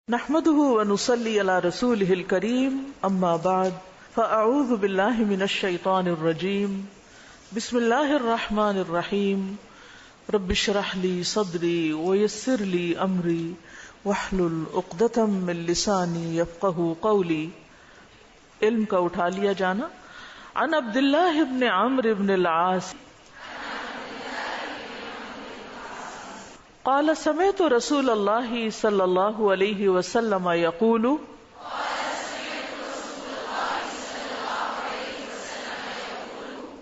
نحمده ونصلي على رسوله الكريم اما بعد فاعوذ بالله من الشيطان الرجيم بسم الله الرحمن الرحيم رب اشرح لي صدري ويسر لي امري واحلل عقدة من لساني يفقهوا قولي. علم کا اٹھا لیا جانا. عن عبد الله بن عمرو بن العاص قال سمعت رسول الله صلى الله عليه وسلم يقول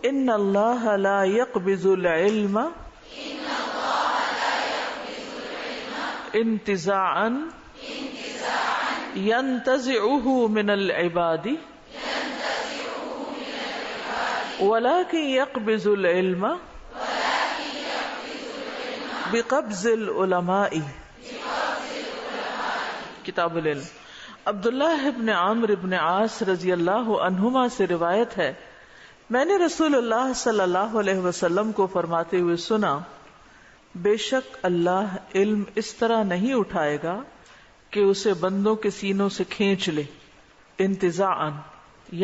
ان الله لا يقبض العلم انتزاعا ينتزعه من العباد ولكن يقبض العلم بقبض العلماء. کتاب العلم. عبداللہ ابن عمرو ابن عاص رضی اللہ عنہما سے روایت ہے، میں نے رسول اللہ صلی اللہ علیہ وسلم کو فرماتے ہوئے سنا، بے شک اللہ علم اس طرح نہیں اٹھائے گا کہ اسے بندوں کے سینوں سے کھینچ لے. انتزاعا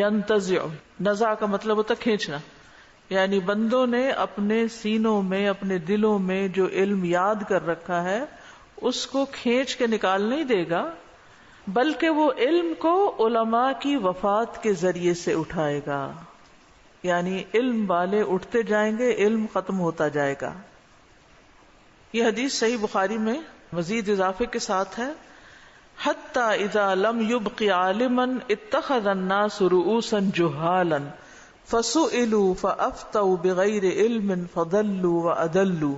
ینتزع، نزع کا مطلب ہوتا کھینچنا، یعنی بندوں نے اپنے سینوں میں اپنے دلوں میں جو علم یاد کر رکھا ہے اس کو کھینچ کے نکال نہیں دے گا، بلکہ وہ علم کو علماء کی وفات کے ذریعے سے اٹھائے گا. یعنی علم والے اٹھتے جائیں گے، علم ختم ہوتا جائے گا. یہ حدیث صحیح بخاری میں مزید اضافے کے ساتھ ہے، حتی اذا لم یبق عالما اتخذ الناس رؤوسا جہالا فسئلوا فافتوا بغیر علم فضلوا واضلوا.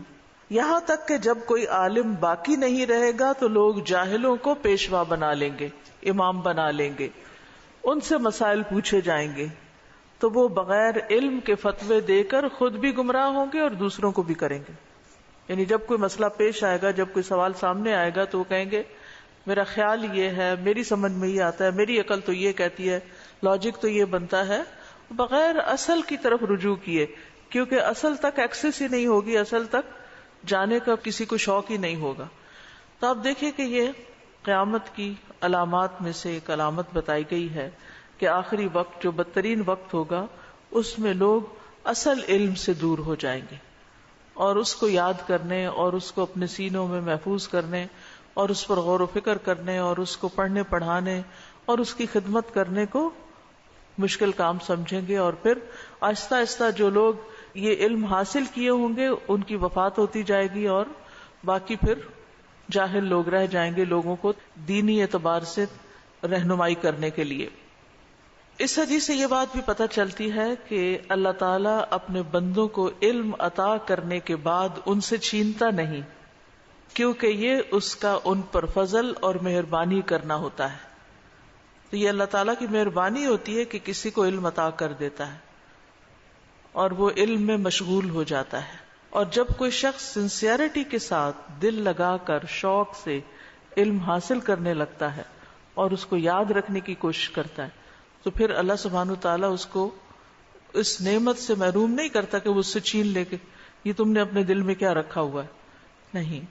یہاں تک کہ جب کوئی عالم باقی نہیں رہے گا تو لوگ جاہلوں کو پیشوا بنا لیں گے، امام بنا لیں گے، ان سے مسائل پوچھے جائیں گے تو وہ بغیر علم کے فتوے دے کر خود بھی گمراہ ہوں گے اور دوسروں کو بھی کریں گے. یعنی جب کوئی مسئلہ پیش آئے گا، جب کوئی سوال سامنے آئے گا تو وہ کہیں گے میرا خیال یہ ہے، میری سمجھ میں یہ آتا ہے، میری عقل تو یہ کہتی ہے، لاجک تو یہ بنتا ہے، بغیر اصل کی طرف رجوع کیے، کیونکہ اصل تک ایکسس ہی نہیں ہوگی، اصل تک جانے کا کسی کو شوق ہی نہیں ہوگا. تو آپ دیکھیں کہ یہ قیامت کی علامات میں سے ایک علامت بتائی گئی ہے کہ آخری وقت جو بدترین وقت ہوگا اس میں لوگ اصل علم سے دور ہو جائیں گے اور اس کو یاد کرنے اور اس کو اپنے سینوں میں محفوظ کرنے اور اس پر غور و فکر کرنے اور اس کو پڑھنے پڑھانے اور اس کی خدمت کرنے کو مشکل کام سمجھیں گے. اور پھر آہستہ آہستہ جو لوگ یہ علم حاصل کیے ہوں گے ان کی وفات ہوتی جائے گی اور باقی پھر جاہل لوگ رہ جائیں گے لوگوں کو دینی اعتبار سے رہنمائی کرنے کے لیے. اس حدیث سے یہ بات بھی پتہ چلتی ہے کہ اللہ تعالیٰ اپنے بندوں کو علم عطا کرنے کے بعد ان سے چھینتا نہیں، کیونکہ یہ اس کا ان پر فضل اور مہربانی کرنا ہوتا ہے. تو یہ اللہ تعالیٰ کی مہربانی ہوتی ہے کہ کسی کو علم عطا کر دیتا ہے اور وہ علم میں مشغول ہو جاتا ہے. اور جب کوئی شخص سنسیئرٹی کے ساتھ دل لگا کر شوق سے علم حاصل کرنے لگتا ہے اور اس کو یاد رکھنے کی کوشش کرتا ہے تو پھر اللہ سبحانہ وتعالیٰ اس کو اس نعمت سے محروم نہیں کرتا کہ وہ اس سے چھین لے کے یہ تم نے اپنے دل میں کیا رکھا ہوا ہے. نہیں،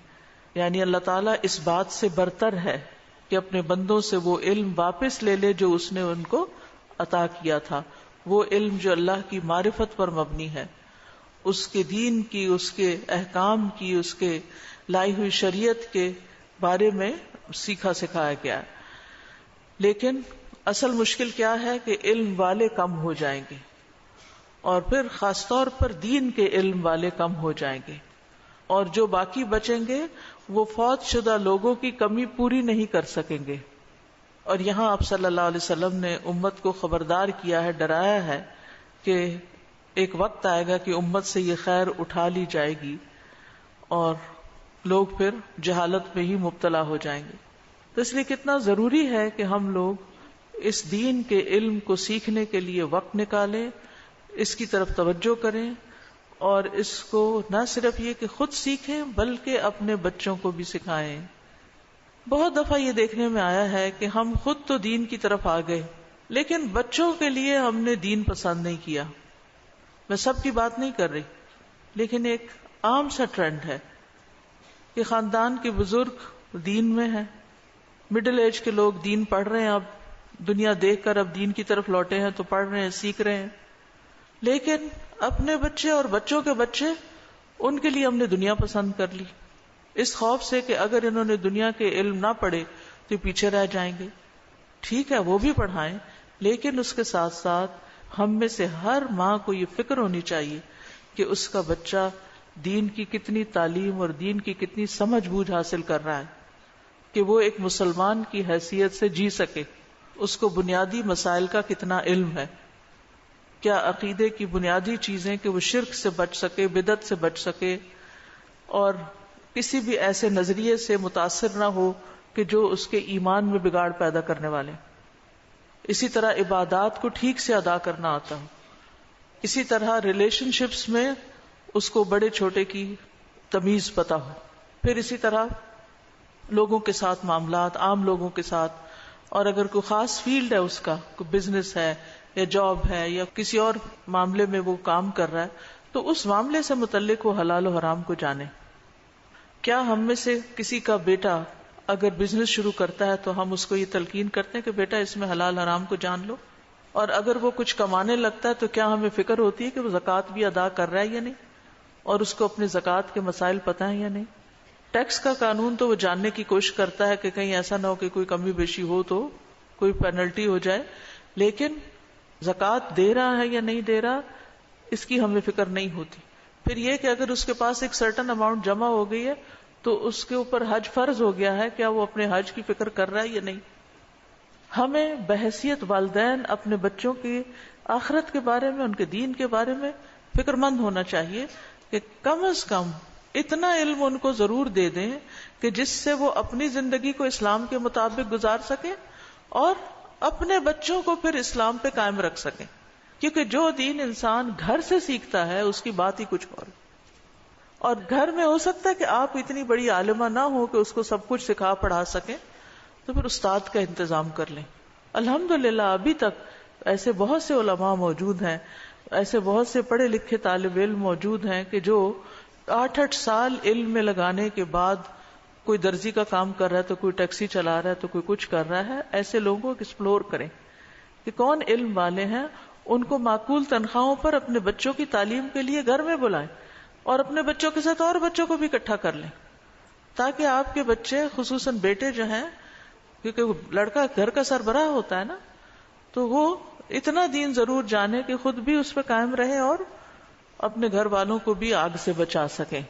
یعنی اللہ تعالیٰ اس بات سے برتر ہے کہ اپنے بندوں سے وہ علم واپس لے لے جو اس نے ان کو عطا کیا تھا. وہ علم جو اللہ کی معرفت پر مبنی ہے، اس کے دین کی، اس کے احکام کی، اس کے لائی ہوئی شریعت کے بارے میں سیکھا سکھایا گیا ہے. لیکن اصل مشکل کیا ہے کہ علم والے کم ہو جائیں گے اور پھر خاص طور پر دین کے علم والے کم ہو جائیں گے اور جو باقی بچیں گے وہ فوت شدہ لوگوں کی کمی پوری نہیں کر سکیں گے. اور یہاں آپ صلی اللہ علیہ وسلم نے امت کو خبردار کیا ہے، ڈرایا ہے کہ ایک وقت آئے گا کہ امت سے یہ خیر اٹھا لی جائے گی اور لوگ پھر جہالت میں ہی مبتلا ہو جائیں گے. تو اس لیے کتنا ضروری ہے کہ ہم لوگ اس دین کے علم کو سیکھنے کے لیے وقت نکالیں، اس کی طرف توجہ کریں اور اس کو نہ صرف یہ کہ خود سیکھیں بلکہ اپنے بچوں کو بھی سکھائیں. بہت دفعہ یہ دیکھنے میں آیا ہے کہ ہم خود تو دین کی طرف آ گئے لیکن بچوں کے لیے ہم نے دین پسند نہیں کیا. میں سب کی بات نہیں کر رہی لیکن ایک عام سا ٹرینڈ ہے کہ خاندان کے بزرگ دین میں ہیں مڈل ایج کے لوگ دین پڑھ رہے ہیں، اب دنیا دیکھ کر اب دین کی طرف لوٹے ہیں تو پڑھ رہے ہیں، سیکھ رہے ہیں، لیکن اپنے بچے اور بچوں کے بچے، ان کے لیے ہم نے دنیا پسند کر لی، اس خوف سے کہ اگر انہوں نے دنیا کے علم نہ پڑھے تو پیچھے رہ جائیں گے. ٹھیک ہے وہ بھی پڑھائیں، لیکن اس کے ساتھ ساتھ ہم میں سے ہر ماں کو یہ فکر ہونی چاہیے کہ اس کا بچہ دین کی کتنی تعلیم اور دین کی کتنی سمجھ بوجھ حاصل کر رہا ہے کہ وہ ایک مسلمان کی حیثیت سے جی سکے. اس کو بنیادی مسائل کا کتنا علم ہے، کیا عقیدے کی بنیادی چیزیں کہ وہ شرک سے بچ سکے، بدعت سے بچ سکے، اور کسی بھی ایسے نظریے سے متاثر نہ ہو کہ جو اس کے ایمان میں بگاڑ پیدا کرنے والے. اسی طرح عبادات کو ٹھیک سے ادا کرنا آتا ہو. اسی طرح ریلیشن شپس میں اس کو بڑے چھوٹے کی تمیز پتا ہو. پھر اسی طرح لوگوں کے ساتھ معاملات، عام لوگوں کے ساتھ، اور اگر کوئی خاص فیلڈ ہے اس کا، کوئی بزنس ہے یا جاب ہے یا کسی اور معاملے میں وہ کام کر رہا ہے، تو اس معاملے سے متعلق وہ حلال و حرام کو جانے. کیا ہم میں سے کسی کا بیٹا اگر بزنس شروع کرتا ہے تو ہم اس کو یہ تلقین کرتے ہیں کہ بیٹا اس میں حلال حرام کو جان لو؟ اور اگر وہ کچھ کمانے لگتا ہے تو کیا ہمیں فکر ہوتی ہے کہ وہ زکوٰۃ بھی ادا کر رہا ہے یا نہیں، اور اس کو اپنے زکوٰۃ کے مسائل پتہ ہیں یا نہیں؟ ٹیکس کا قانون تو وہ جاننے کی کوشش کرتا ہے کہ کہیں ایسا نہ ہو کہ کوئی کمی بیشی ہو تو کوئی پینلٹی ہو جائے، لیکن زکوٰۃ دے رہا ہے یا نہیں دے رہا اس کی ہمیں فکر نہیں ہوتی. پھر یہ کہ اگر اس کے پاس ایک سرٹن اماؤنٹ جمع ہو گئی ہے تو اس کے اوپر حج فرض ہو گیا ہے، کیا وہ اپنے حج کی فکر کر رہا ہے یا نہیں؟ ہمیں بحیثیت والدین اپنے بچوں کی آخرت کے بارے میں، ان کے دین کے بارے میں فکر مند ہونا چاہیے کہ کم از کم اتنا علم ان کو ضرور دے دیں کہ جس سے وہ اپنی زندگی کو اسلام کے مطابق گزار سکیں اور اپنے بچوں کو پھر اسلام پہ قائم رکھ سکیں. کیونکہ جو دین انسان گھر سے سیکھتا ہے اس کی بات ہی کچھ اور گھر میں ہو سکتا ہے کہ آپ اتنی بڑی عالمہ نہ ہو کہ اس کو سب کچھ سکھا پڑھا سکیں، تو پھر استاد کا انتظام کر لیں. الحمدللہ ابھی تک ایسے بہت سے علماء موجود ہیں، ایسے بہت سے پڑھے لکھے طالب علم موجود ہیں کہ جو 8 سال علم میں لگانے کے بعد کوئی درزی کا کام کر رہا ہے تو کوئی ٹیکسی چلا رہا ہے تو کوئی کچھ کر رہا ہے. ایسے لوگوں کو ایکسپلور کریں کہ کون علم والے ہیں، ان کو معقول تنخواہوں پر اپنے بچوں کی تعلیم کے لیے گھر میں بلائیں اور اپنے بچوں کے ساتھ اور بچوں کو بھی اکٹھا کر لیں، تاکہ آپ کے بچے، خصوصاً بیٹے جو ہیں، کیونکہ لڑکا گھر کا سربراہ ہوتا ہے نا، تو وہ اتنا دین ضرور جانے کہ خود بھی اس پہ قائم رہے اور اپنے گھر والوں کو بھی آگ سے بچا سکیں.